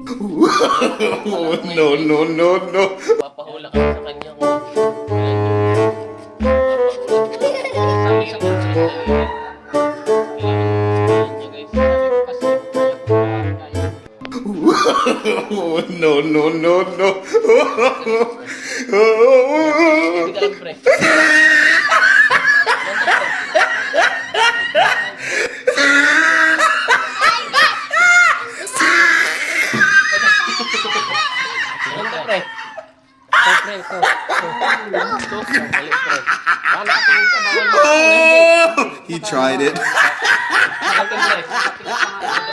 No, no, no, no. Papahula ka sa kanya kung sabi sa kanya kailangan niya guys sabi ko kasi No, no, no, no. hindi ka lang pre. Ganda pre. Pre, ito. Ito, dali pre. Baka nakatingin ka, bawal mo. He tried it. Nakatingin pre.